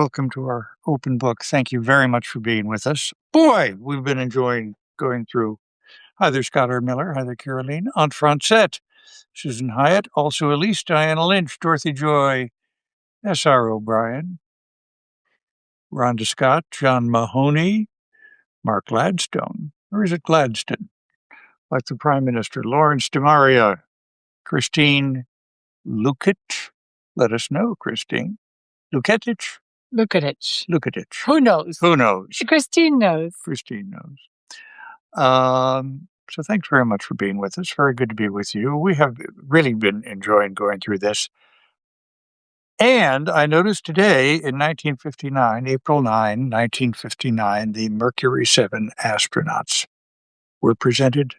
Welcome to our open book. Thank you very much for being with us. Boy, we've been enjoying going through. Hi there, Scott R. Miller. Hi there, Caroline. Aunt Francette, Susan Hyatt, also Elise, Diana Lynch, Dorothy Joy, S.R. O'Brien, Rhonda Scott, John Mahoney, Mark Gladstone, or is it Gladstone? Like the Prime Minister, Lawrence DeMaria, Christine Lukic. Let us know, Christine. Luketic? Lukic. Lukitic. Who knows? Who knows? Christine knows. Christine knows. So thanks very much for being with us. Very good to be with you. We have really been enjoying going through this. And I noticed today in 1959, April 9, 1959, the Mercury 7 astronauts were presented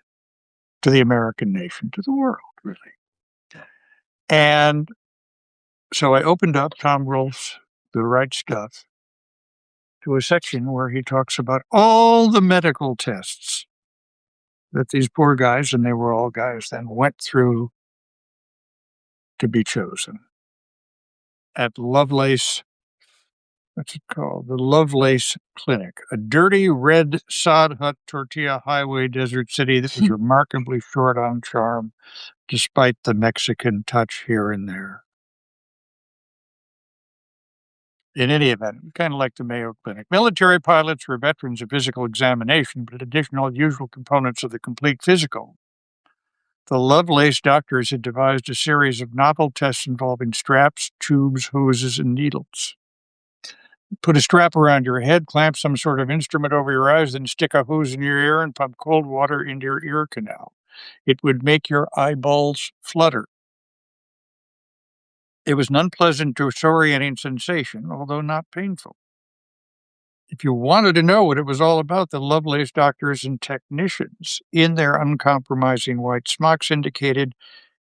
to the American nation, to the world, really. And so I opened up Tom Wolfe's The Right Stuff to a section where he talks about all the medical tests that these poor guys, and they were all guys then, went through to be chosen. At Lovelace, what's it called? The Lovelace Clinic, a dirty red sod hut tortilla highway desert city that was remarkably short on charm, despite the Mexican touch here and there. In any event, kind of like the Mayo Clinic. Military pilots were veterans of physical examination, but additional usual components of the complete physical. The Lovelace doctors had devised a series of novel tests involving straps, tubes, hoses, and needles. Put a strap around your head, clamp some sort of instrument over your eyes, then stick a hose in your ear and pump cold water into your ear canal. It would make your eyeballs flutter. It was an unpleasant, disorienting sensation, although not painful. If you wanted to know what it was all about, the Lovelace doctors and technicians in their uncompromising white smocks indicated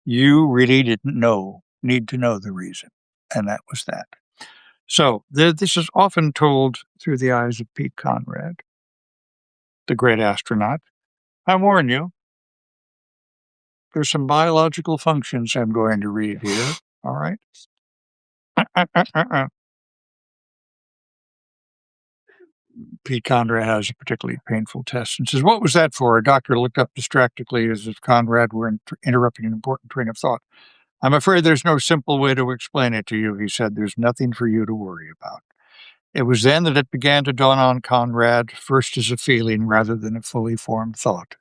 you really didn't need to know the reason. And that was that. So this is often told through the eyes of Pete Conrad, the great astronaut. I warn you, there's some biological functions I'm going to read here. All right. Pete Conrad has a particularly painful test and says, "What was that for?" A doctor looked up distractedly as if Conrad were interrupting an important train of thought. "I'm afraid there's no simple way to explain it to you," he said. "There's nothing for you to worry about." It was then that it began to dawn on Conrad, first as a feeling rather than a fully formed thought.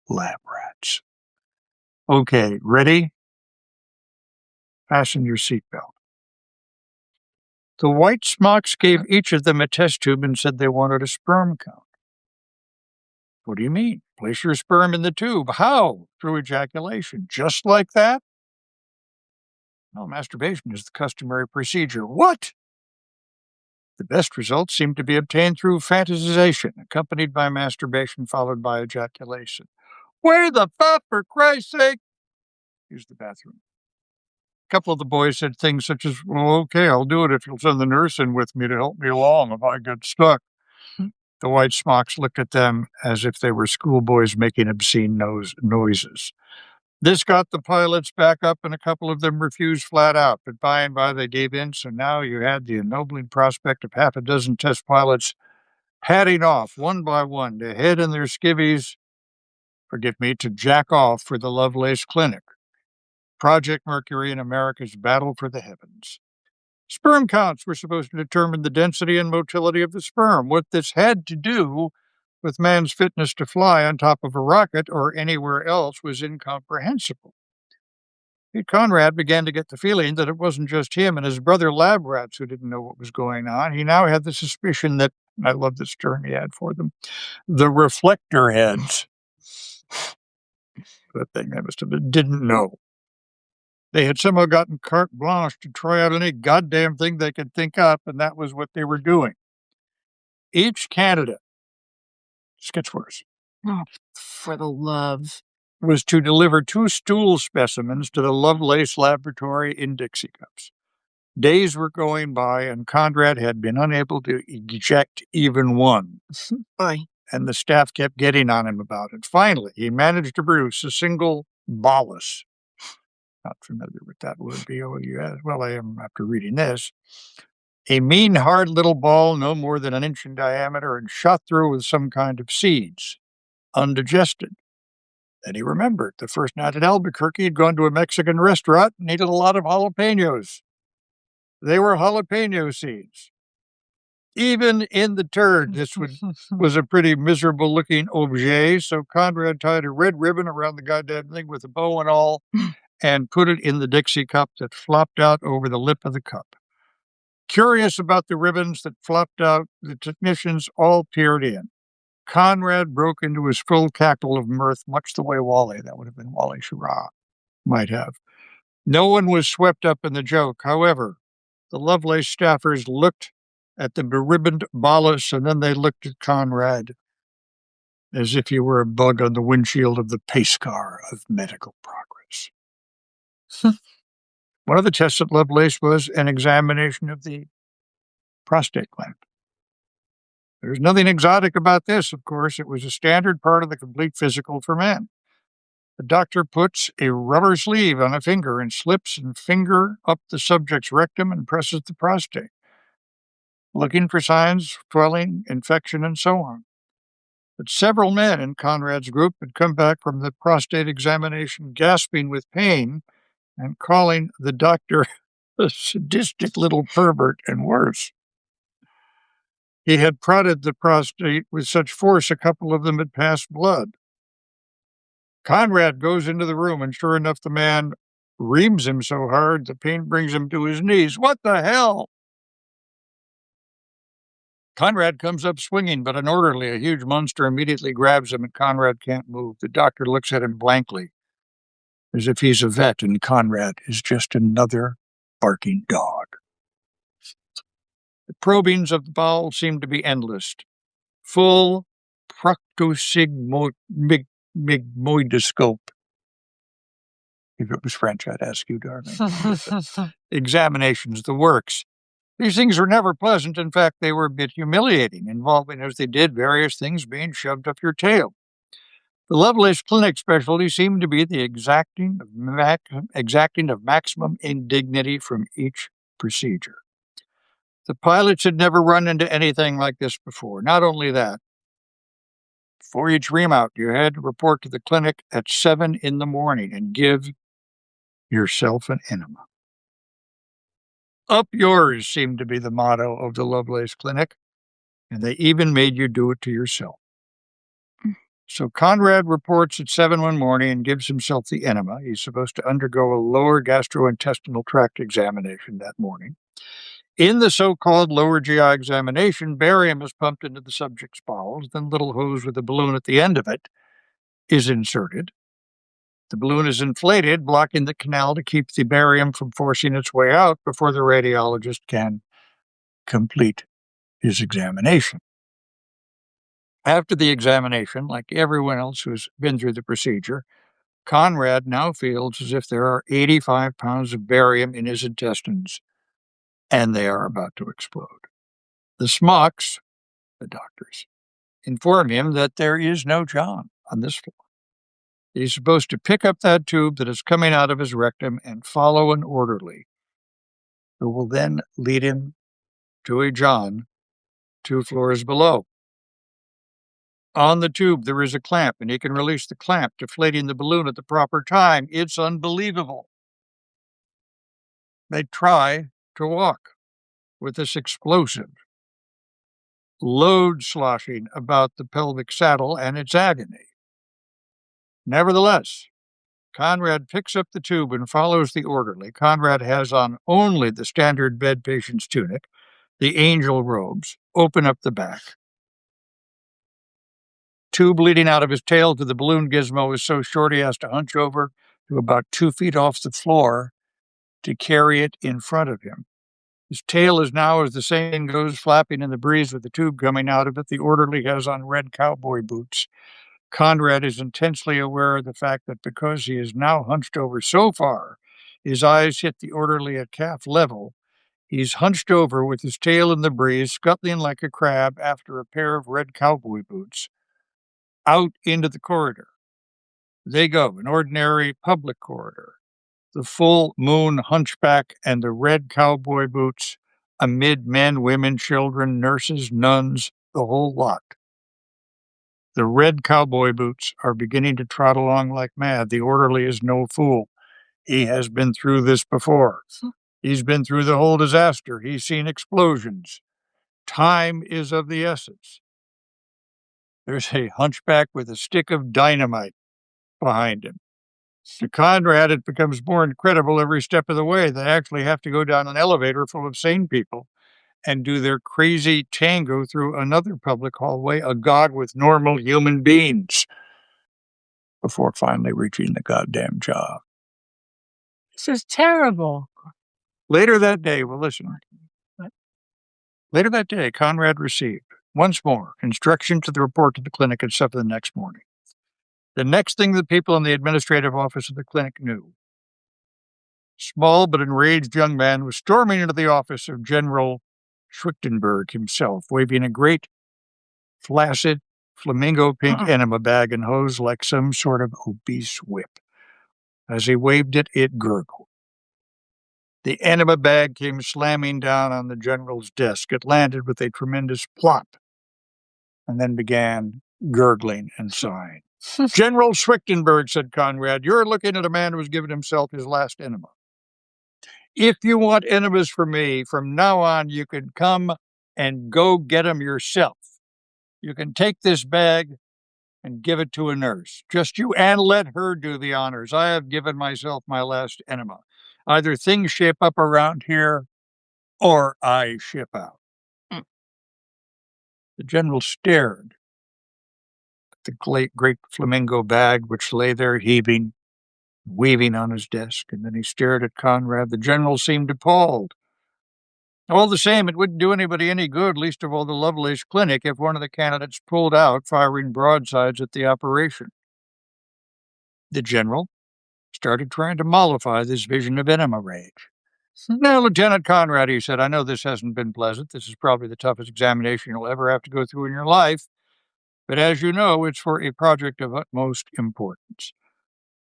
Lab rats. Okay, ready? Fasten your seatbelt. The white smocks gave each of them a test tube and said they wanted a sperm count. What do you mean? Place your sperm in the tube. How? Through ejaculation. Just like that? No, masturbation is the customary procedure. What? The best results seem to be obtained through fantasization, accompanied by masturbation, followed by ejaculation. Where the fuck, for Christ's sake? Use the bathroom. A couple of the boys said things such as, "Well, okay, I'll do it if you'll send the nurse in with me to help me along if I get stuck." The white smocks looked at them as if they were schoolboys making obscene noises. This got the pilots back up, and a couple of them refused flat out, but by and by they gave in, so now you had the ennobling prospect of half a dozen test pilots padding off one by one to head in their skivvies, to jack off for the Lovelace Clinic. Project Mercury and America's battle for the heavens. Sperm counts were supposed to determine the density and motility of the sperm. What this had to do with man's fitness to fly on top of a rocket or anywhere else was incomprehensible. Pete Conrad began to get the feeling that it wasn't just him and his brother lab rats who didn't know what was going on. He now had the suspicion that, I love this term he had for them, the reflector heads, the thing they must have didn't know. They had somehow gotten carte blanche to try out any goddamn thing they could think up, and that was what they were doing. Each candidate, sketch worse, For the love, was to deliver 2 stool specimens to the Lovelace laboratory in Dixie cups. Days were going by, and Conrad had been unable to eject even one. And the staff kept getting on him about it. Finally, he managed to produce a single bolus. Not familiar with that word, B-O-U-S. Well, I am after reading this. A mean, hard little ball no more than an inch in diameter and shot through with some kind of seeds, undigested. Then he remembered the first night at Albuquerque, he'd gone to a Mexican restaurant and eaten a lot of jalapenos. They were jalapeno seeds. Even in the turd, was a pretty miserable looking objet. So Conrad tied a red ribbon around the goddamn thing with a bow and all and put it in the Dixie cup that flopped out over the lip of the cup. Curious about the ribbons that flopped out, the technicians all peered in. Conrad broke into his full cackle of mirth, much the way Wally, that would have been Wally Schirra, might have. No one was swept up in the joke. However, the Lovelace staffers looked at the beribboned Bolus, and then they looked at Conrad as if he were a bug on the windshield of the pace car of medical progress. One of the tests at Lovelace was an examination of the prostate gland. There's nothing exotic about this, of course. It was a standard part of the complete physical for men. The doctor puts a rubber sleeve on a finger and slips a finger up the subject's rectum and presses the prostate, looking for signs, swelling, infection, and so on. But several men in Conrad's group had come back from the prostate examination gasping with pain and calling the doctor a sadistic little pervert and worse. He had prodded the prostate with such force a couple of them had passed blood. Conrad goes into the room, and sure enough, the man reams him so hard the pain brings him to his knees. What the hell? Conrad comes up swinging, but an orderly, a huge monster, immediately grabs him, and Conrad can't move. The doctor looks at him blankly, as if he's a vet, and Conrad is just another barking dog. The probings of the bowel seem to be endless. Full proctosigmoidoscope. If it was French, I'd ask you, darling. Examinations, the works. These things were never pleasant. In fact, they were a bit humiliating, involving, as they did, various things being shoved up your tail. The Lovelace Clinic specialty seemed to be the exacting of maximum indignity from each procedure. The pilots had never run into anything like this before. Not only that, for each ream-out, you had to report to the clinic at 7 in the morning and give yourself an enema. Up yours seemed to be the motto of the Lovelace Clinic, and they even made you do it to yourself. So Conrad reports at 7 one morning and gives himself the enema. He's supposed to undergo a lower gastrointestinal tract examination that morning. In the so-called lower GI examination, barium is pumped into the subject's bowels, then a little hose with a balloon at the end of it is inserted. The balloon is inflated, blocking the canal to keep the barium from forcing its way out before the radiologist can complete his examination. After the examination, like everyone else who's been through the procedure, Conrad now feels as if there are 85 pounds of barium in his intestines, and they are about to explode. The smocks, the doctors, inform him that there is no John on this floor. He's supposed to pick up that tube that is coming out of his rectum and follow an orderly, who will then lead him to a John 2 floors below. On the tube, there is a clamp, and he can release the clamp, deflating the balloon at the proper time. It's unbelievable. They try to walk with this explosive load sloshing about the pelvic saddle and its agony. Nevertheless, Conrad picks up the tube and follows the orderly. Conrad has on only the standard bed patient's tunic, the angel robes, open up the back. Tube leading out of his tail to the balloon gizmo is so short he has to hunch over to about 2 feet off the floor to carry it in front of him. His tail is now, as the saying goes, flapping in the breeze with the tube coming out of it. The orderly has on red cowboy boots. Conrad is intensely aware of the fact that because he is now hunched over so far, his eyes hit the orderly at calf level. He's hunched over with his tail in the breeze, scuttling like a crab after a pair of red cowboy boots. Out into the corridor. They go, an ordinary public corridor. The full moon hunchback and the red cowboy boots amid men, women, children, nurses, nuns, the whole lot. The red cowboy boots are beginning to trot along like mad. The orderly is no fool. He has been through this before. He's been through the whole disaster. He's seen explosions. Time is of the essence. There's a hunchback with a stick of dynamite behind him. To Conrad, it becomes more incredible every step of the way. They actually have to go down an elevator full of sane people and do their crazy tango through another public hallway, agog with normal human beings, before finally reaching the goddamn job. This is terrible. Later that day, well, listen. Later that day, Conrad received, once more, instruction to report to the clinic at 7 the next morning. The next thing the people in the administrative office of the clinic knew, small but enraged young man was storming into the office of General Schwichtenberg himself, waving a great, flaccid, flamingo-pink enema bag and hose like some sort of obese whip. As he waved it, it gurgled. The enema bag came slamming down on the general's desk. It landed with a tremendous plop and then began gurgling and sighing. General Schwichtenberg, said Conrad, you're looking at a man who has given himself his last enema. If you want enemas from me, from now on, you can come and go get them yourself. You can take this bag and give it to a nurse. Just you, and let her do the honors. I have given myself my last enema. Either things shape up around here or I ship out. The general stared at the great flamingo bag, which lay there heaving, weaving on his desk, and then he stared at Conrad. The general seemed appalled. All the same, it wouldn't do anybody any good, least of all the Lovelace Clinic, if one of the candidates pulled out, firing broadsides at the operation. The general started trying to mollify this vision of Enema Re. Now, Lieutenant Conrad, he said, I know this hasn't been pleasant. This is probably the toughest examination you'll ever have to go through in your life. But as you know, it's for a project of utmost importance.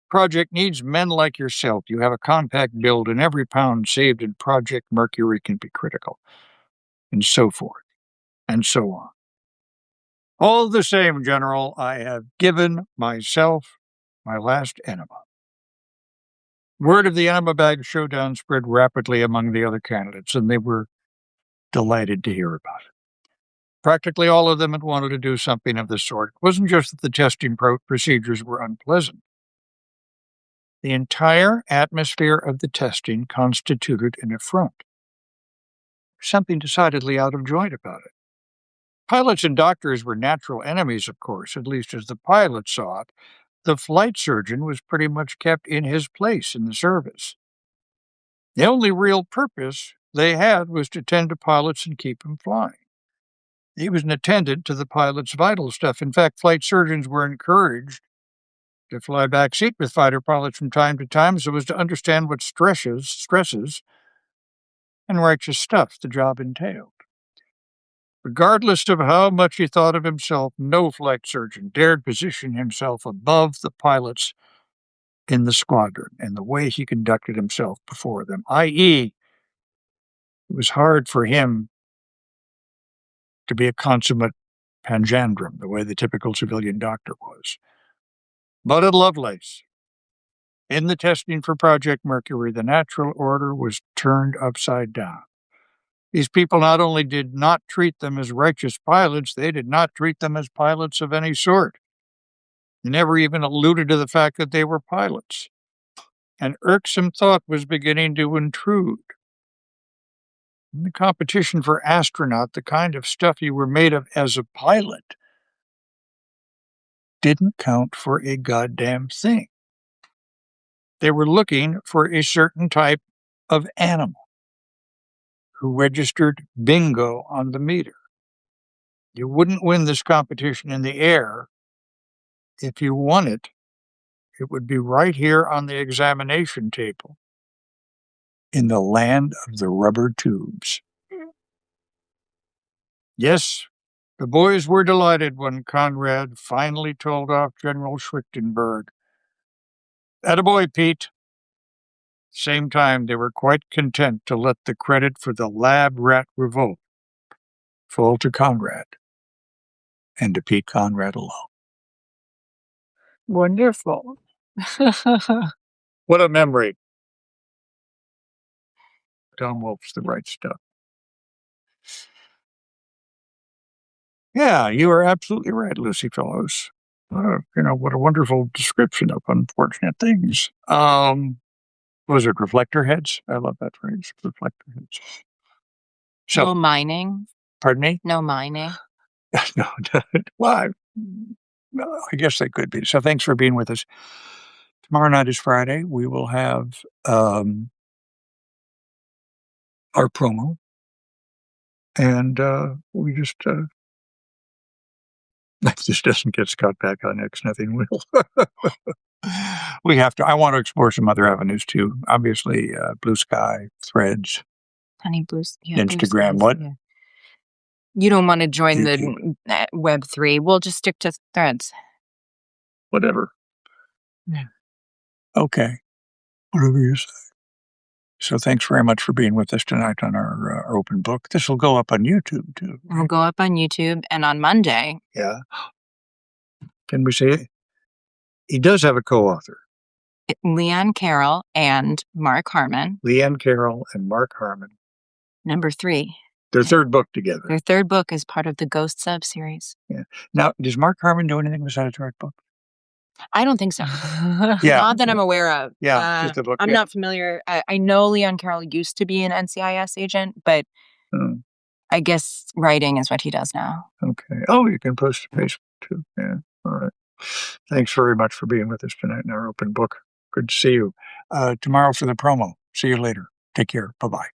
Project needs men like yourself. You have a compact build, and every pound saved in Project Mercury can be critical, and so forth, and so on. All the same, General, I have given myself my last enema. Word of the enema bag showdown spread rapidly among the other candidates, and they were delighted to hear about it. Practically all of them had wanted to do something of the sort. It wasn't just that the testing procedures were unpleasant. The entire atmosphere of the testing constituted an affront. Something decidedly out of joint about it. Pilots and doctors were natural enemies, of course, at least as the pilot saw it. The flight surgeon was pretty much kept in his place in the service. The only real purpose they had was to tend to pilots and keep them flying. He was an attendant to the pilot's vital stuff. In fact, flight surgeons were encouraged to fly backseat with fighter pilots from time to time so as to understand what stresses, and righteous stuff the job entailed. Regardless of how much he thought of himself, no flight surgeon dared position himself above the pilots in the squadron and the way he conducted himself before them, i.e., it was hard for him to be a consummate panjandrum, the way the typical civilian doctor was. But at Lovelace, in the testing for Project Mercury, the natural order was turned upside down. These people not only did not treat them as righteous pilots, they did not treat them as pilots of any sort. They never even alluded to the fact that they were pilots. An irksome thought was beginning to intrude. In the competition for astronaut, the kind of stuff you were made of as a pilot didn't count for a goddamn thing. They were looking for a certain type of animal who registered bingo on the meter. You wouldn't win this competition in the air. If you won it, it would be right here on the examination table in the land of the rubber tubes. Yes, the boys were delighted when Conrad finally told off General Schwichtenberg. "Attaboy, Pete. Same time, they were quite content to let the credit for the lab rat revolt fall to Conrad and to Pete Conrad alone. Wonderful. What a memory. Tom Wolfe's the right stuff. Yeah, you are absolutely right, Lucy Fellows. What a wonderful description of unfortunate things. Was it reflector heads? I love that phrase, reflector heads. So, No mining. pardon me? No mining. No, well, I guess they could be. So thanks for being with us. Tomorrow night is Friday. We will have our promo. And we just, if this doesn't get Scott back on X, nothing will. We have to, I want to explore some other avenues too. Obviously, Blue Sky, Threads, Honey yeah, Instagram, Blue what? Yeah. You don't want to join YouTube. the Web3. We'll just stick to Threads. Whatever. Yeah. Okay. Whatever you say. So thanks very much for being with us tonight on our open book. This will go up on YouTube too. It'll go up on YouTube, and on Monday. Yeah. Can we say it? He does have a co-author. Leanne Carroll and Mark Harmon. Leanne Carroll and Mark Harmon. Number 3. Their third book together. Their third book is part of the Ghost sub-series. Yeah. Now, does Mark Harmon do anything besides write books? I don't think so. Yeah. Not that I'm aware of. Yeah, just a book. I'm not familiar. I know Leanne Carroll used to be an NCIS agent, but I guess writing is what he does now. Okay. Oh, you can post to Facebook too. Yeah. All right. Thanks very much for being with us tonight in our open book. Good to see you. Tomorrow for the promo. See you later. Take care. Bye-bye.